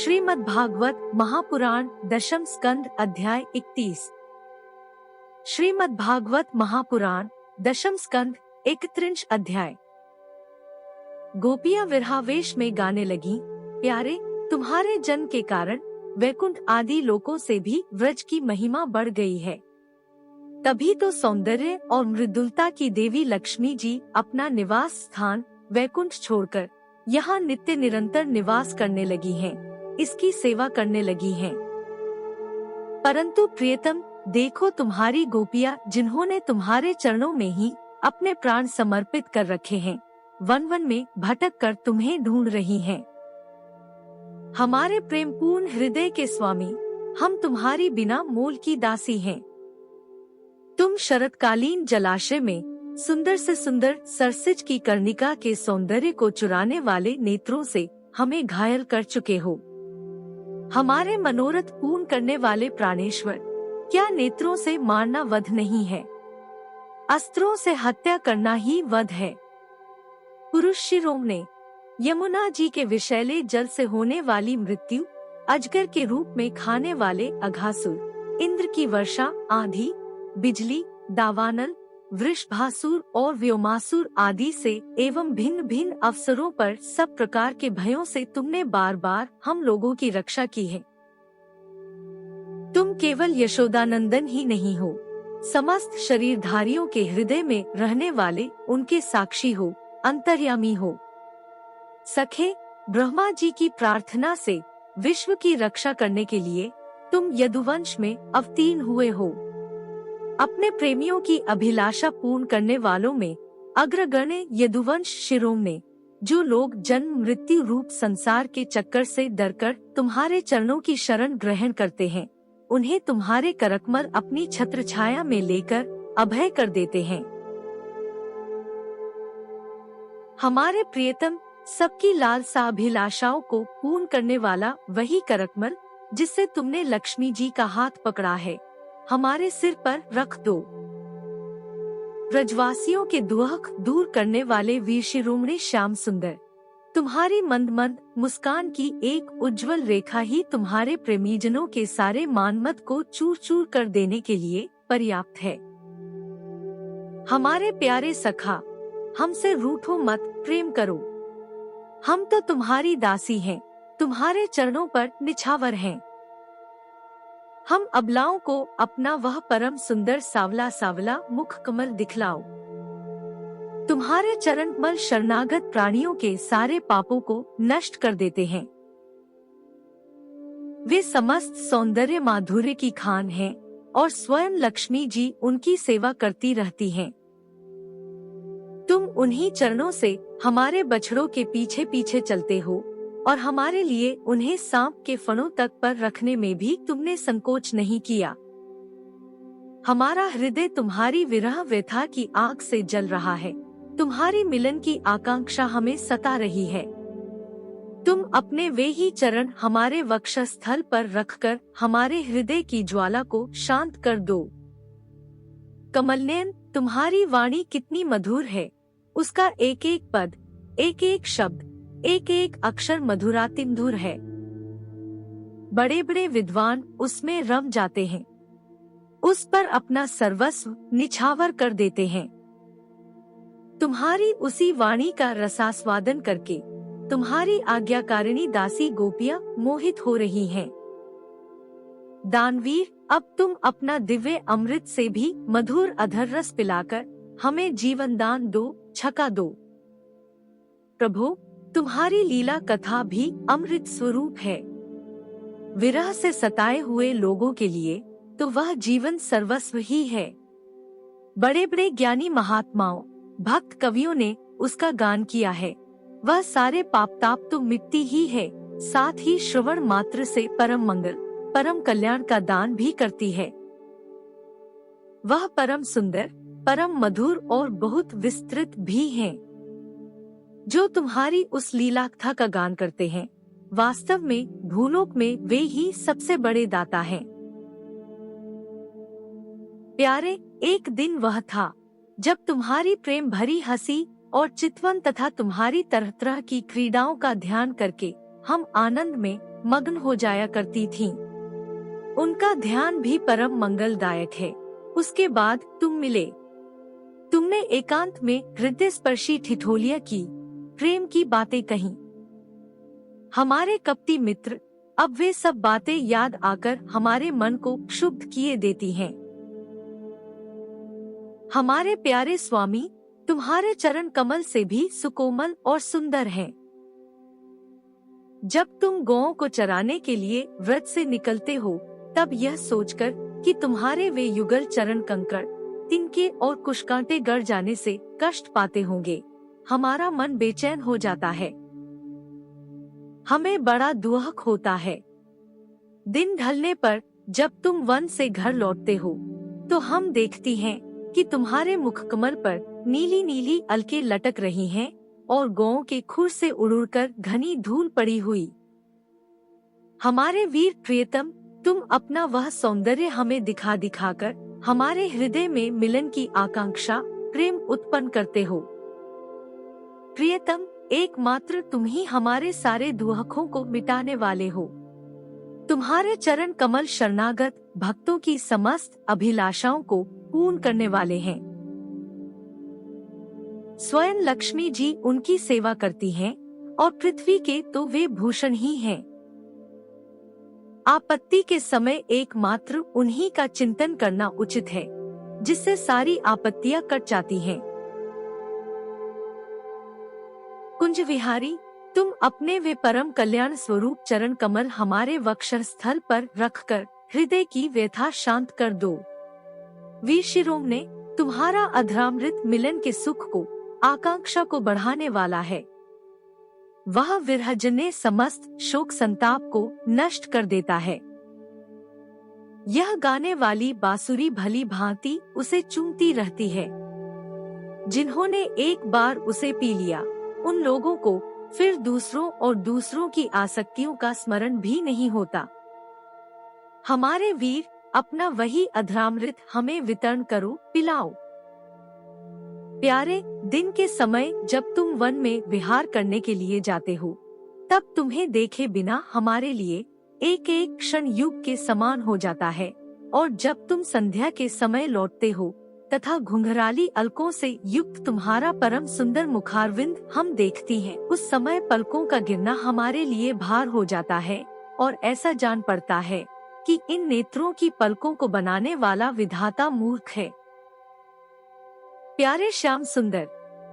श्रीमद् भागवत महापुराण दशम स्कंद अध्याय 31। श्रीमद् भागवत महापुराण दशम स्कंद 31 अध्याय। गोपियां विरहावेश में गाने लगी, प्यारे तुम्हारे जन्म के कारण वैकुंठ आदि लोकों से भी व्रज की महिमा बढ़ गई है। तभी तो सौंदर्य और मृदुलता की देवी लक्ष्मी जी अपना निवास स्थान वैकुंठ छोड़कर यहाँ नित्य निरंतर निवास करने लगी हैं, इसकी सेवा करने लगी हैं। परंतु प्रियतम देखो, तुम्हारी गोपियां जिन्होंने तुम्हारे चरणों में ही अपने प्राण समर्पित कर रखे हैं, वन वन में भटक कर तुम्हें ढूंढ रही हैं। हमारे प्रेमपूर्ण हृदय के स्वामी, हम तुम्हारी बिना मोल की दासी हैं। तुम शरतकालीन जलाशय में सुंदर से सुंदर सरसिज की कर्णिका के सौंदर्य को चुराने वाले नेत्रों से हमें घायल कर चुके हो। हमारे मनोरथ पूर्ण करने वाले प्राणेश्वर, क्या नेत्रों से मारना वध नहीं है? अस्त्रों से हत्या करना ही वध है। पुरुष शिरों ने यमुना जी के विषैले जल से होने वाली मृत्यु, अजगर के रूप में खाने वाले अघासुर, इंद्र की वर्षा, आंधी, बिजली, दावानल, वृषभासुर और व्योमासुर आदि से एवं भिन्न भिन्न अवसरों पर सब प्रकार के भयों से तुमने बार बार हम लोगों की रक्षा की है। तुम केवल यशोदानंदन ही नहीं हो, समस्त शरीरधारियों के हृदय में रहने वाले उनके साक्षी हो, अंतर्यामी हो। सखे, ब्रह्मा जी की प्रार्थना से विश्व की रक्षा करने के लिए तुम यदुवंश में अवतीर्ण हुए हो। अपने प्रेमियों की अभिलाषा पूर्ण करने वालों में अग्रगण्य यदुवंश शिरों में जो लोग जन्म मृत्यु रूप संसार के चक्कर से डरकर तुम्हारे चरणों की शरण ग्रहण करते हैं, उन्हें तुम्हारे करकमल अपनी छत्र छाया में लेकर अभय कर देते हैं। हमारे प्रियतम, सबकी लालसा अभिलाषाओं को पूर्ण करने वाला वही करकमल जिससे तुमने लक्ष्मी जी का हाथ पकड़ा है, हमारे सिर पर रख दो। ब्रजवासियों के दुख दूर करने वाले वीर शिरोमणि श्याम सुंदर, तुम्हारी मंद मंद मुस्कान की एक उज्जवल रेखा ही तुम्हारे प्रेमीजनों के सारे मानमत को चूर चूर कर देने के लिए पर्याप्त है। हमारे प्यारे सखा, हमसे रूठो मत, प्रेम करो। हम तो तुम्हारी दासी हैं, तुम्हारे चरणों पर निछावर हैं। हम अबलाओं को अपना वह परम सुंदर सावला सावला मुख कमल दिखलाओ। तुम्हारे चरण कमल शरणागत प्राणियों के सारे पापों को नष्ट कर देते हैं। वे समस्त सौंदर्य माधुर्य की खान हैं और स्वयं लक्ष्मी जी उनकी सेवा करती रहती हैं। तुम उन्हीं चरणों से हमारे बछड़ों के पीछे पीछे चलते हो और हमारे लिए उन्हें सांप के फणों तक पर रखने में भी तुमने संकोच नहीं किया। हमारा हृदय तुम्हारी विरह व्यथा की आग से जल रहा है, तुम्हारी मिलन की आकांक्षा हमें सता रही है। तुम अपने वे ही चरण हमारे वक्षस्थल पर रखकर हमारे हृदय की ज्वाला को शांत कर दो। कमलनयन, तुम्हारी वाणी कितनी मधुर है, उसका एक एक पद, एक एक शब्द, एक एक अक्षर मधुरातिमधुर है। बड़े बड़े विद्वान उसमें रम जाते हैं, उस पर अपना सर्वस्व निछावर कर देते हैं। तुम्हारी उसी वाणी का रसास्वादन करके तुम्हारी आज्ञाकारिणी दासी गोपियां मोहित हो रही हैं। दानवीर, अब तुम अपना दिव्य अमृत से भी मधुर अधर रस पिलाकर हमें जीवन दान दो, छका दो। प्रभु, तुम्हारी लीला कथा भी अमृत स्वरूप है। विरह से सताए हुए लोगों के लिए तो वह जीवन सर्वस्व ही है। बड़े बड़े ज्ञानी महात्माओं, भक्त कवियों ने उसका गान किया है। वह सारे पाप ताप तो मिटती ही है, साथ ही श्रवण मात्र से परम मंगल, परम कल्याण का दान भी करती है। वह परम सुंदर, परम मधुर और बहुत विस्तृत भी है। जो तुम्हारी उस लीला कथा का गान करते हैं, वास्तव में भूलोक में वे ही सबसे बड़े दाता हैं। प्यारे, एक दिन वह था जब तुम्हारी प्रेम भरी हंसी और चितवन तथा तुम्हारी तरह तरह की क्रीड़ाओं का ध्यान करके हम आनंद में मग्न हो जाया करती थीं। उनका ध्यान भी परम मंगलदायक है। उसके बाद तुम मिले। तुमने एकांत में हृदय स्पर्शी ठिठोलियां की, प्रेम की बातें कहीं। हमारे कपटी मित्र, अब वे सब बातें याद आकर हमारे मन को क्षुब्ध किए देती हैं। हमारे प्यारे स्वामी, तुम्हारे चरण कमल से भी सुकोमल और सुंदर हैं। जब तुम गौओं को चराने के लिए व्रत से निकलते हो, तब यह सोचकर कि तुम्हारे वे युगल चरण कंकड़, तिनके और कुशकांटे गड़ जाने से कष्ट पाते होंगे, हमारा मन बेचैन हो जाता है। हमें बड़ा दुहक होता है। दिन ढलने पर जब तुम वन से घर लौटते हो, तो हम देखती हैं कि तुम्हारे मुखकमल पर नीली नीली अलके लटक रही हैं और गौओं के खुर से उड़कर घनी धूल पड़ी हुई। हमारे वीर प्रियतम, तुम अपना वह सौंदर्य हमें दिखा दिखाकर हमारे हृदय में मिलन की आकांक्षा, प्रेम उत्पन्न करते हो। प्रियतम, एकमात्र तुम ही हमारे सारे दुहकों को मिटाने वाले हो। तुम्हारे चरण कमल शरणागत भक्तों की समस्त अभिलाषाओं को पूर्ण करने वाले हैं। स्वयं लक्ष्मी जी उनकी सेवा करती हैं और पृथ्वी के तो वे भूषण ही हैं। आपत्ति के समय एकमात्र उन्हीं का चिंतन करना उचित है, जिससे सारी आपत्तियां कट जाती हैं। कुंज विहारी, तुम अपने वे परम कल्याण स्वरूप चरण कमल हमारे वक्षस्थल पर रखकर हृदय की व्यथा शांत कर दो। वीर शिरोम ने तुम्हारा अधरामृत मिलन के सुख को, आकांक्षा को बढ़ाने वाला है। वह विरहजन्य समस्त शोक संताप को नष्ट कर देता है। यह गाने वाली बांसुरी भली भांति उसे चूमती रहती है। जिन्होंने एक बार उसे पी लिया, उन लोगों को फिर दूसरों और दूसरों की आसक्तियों का स्मरण भी नहीं होता। हमारे वीर, अपना वही अधरामृत हमें वितरण करो, पिलाओ। प्यारे, दिन के समय जब तुम वन में विहार करने के लिए जाते हो, तब तुम्हें देखे बिना हमारे लिए एक एक क्षण युग के समान हो जाता है, और जब तुम संध्या के समय लौटते हो तथा घुंघराली अलकों से युक्त तुम्हारा परम सुंदर मुखारविंद हम देखती हैं, उस समय पलकों का गिरना हमारे लिए भार हो जाता है और ऐसा जान पड़ता है कि इन नेत्रों की पलकों को बनाने वाला विधाता मूर्ख है। प्यारे श्याम सुंदर,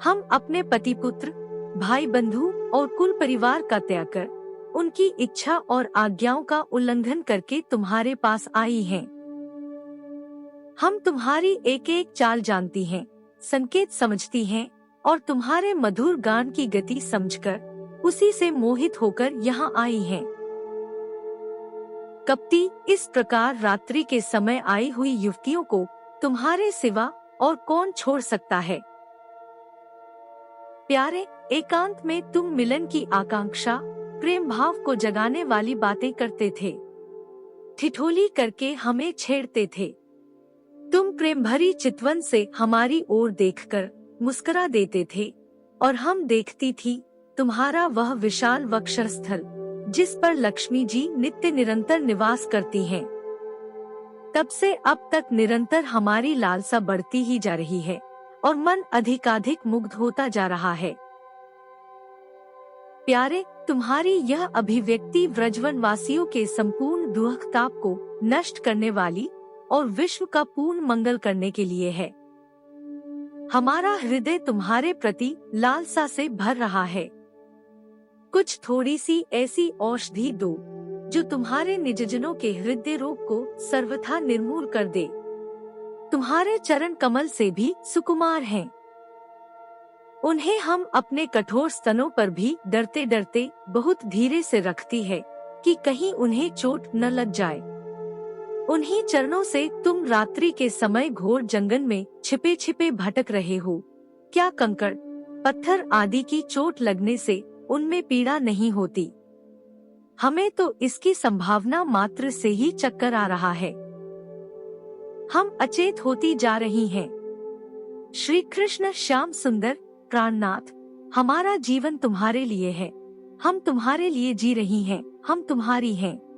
हम अपने पति पुत्र, भाई बंधु और कुल परिवार का त्याग कर, उनकी इच्छा और आज्ञाओं का उल्लंघन करके तुम्हारे पास आई हैं। हम तुम्हारी एक एक चाल जानती हैं, संकेत समझती हैं और तुम्हारे मधुर गान की गति समझकर उसी से मोहित होकर यहाँ आई हैं। कपटी, इस प्रकार रात्रि के समय आई हुई युवतियों को तुम्हारे सिवा और कौन छोड़ सकता है। प्यारे, एकांत में तुम मिलन की आकांक्षा, प्रेम भाव को जगाने वाली बातें करते थे। ठिठोली करके हमें छेड़ते थे। तुम प्रेम भरी चितवन से हमारी ओर देखकर मुस्कुरा देते थे और हम देखती थी तुम्हारा वह विशाल वक्षस्थल, जिस पर लक्ष्मी जी नित्य निरंतर निवास करती हैं। तब से अब तक निरंतर हमारी लालसा बढ़ती ही जा रही है और मन अधिकाधिक मुग्ध होता जा रहा है। प्यारे, तुम्हारी यह अभिव्यक्ति व्रजवन वासियों के संपूर्ण दुखताप को नष्ट करने वाली और विश्व का पूर्ण मंगल करने के लिए है। हमारा हृदय तुम्हारे प्रति लालसा से भर रहा है। कुछ थोड़ी सी ऐसी औषधि दो जो तुम्हारे निजजनों के हृदय रोग को सर्वथा निर्मूल कर दे। तुम्हारे चरण कमल से भी सुकुमार हैं। उन्हें हम अपने कठोर स्तनों पर भी डरते डरते बहुत धीरे से रखती है कि कहीं उन्हें चोट न लग जाए। उन्हीं चरणों से तुम रात्रि के समय घोर जंगल में छिपे छिपे भटक रहे हो। क्या कंकड़, पत्थर आदि की चोट लगने से उनमें पीड़ा नहीं होती? हमें तो इसकी संभावना मात्र से ही चक्कर आ रहा है। हम अचेत होती जा रही हैं। श्री कृष्ण श्याम सुंदर प्राणनाथ, हमारा जीवन तुम्हारे लिए है। हम तुम्हारे लिए जी रही हैं, हम तुम्हारी हैं।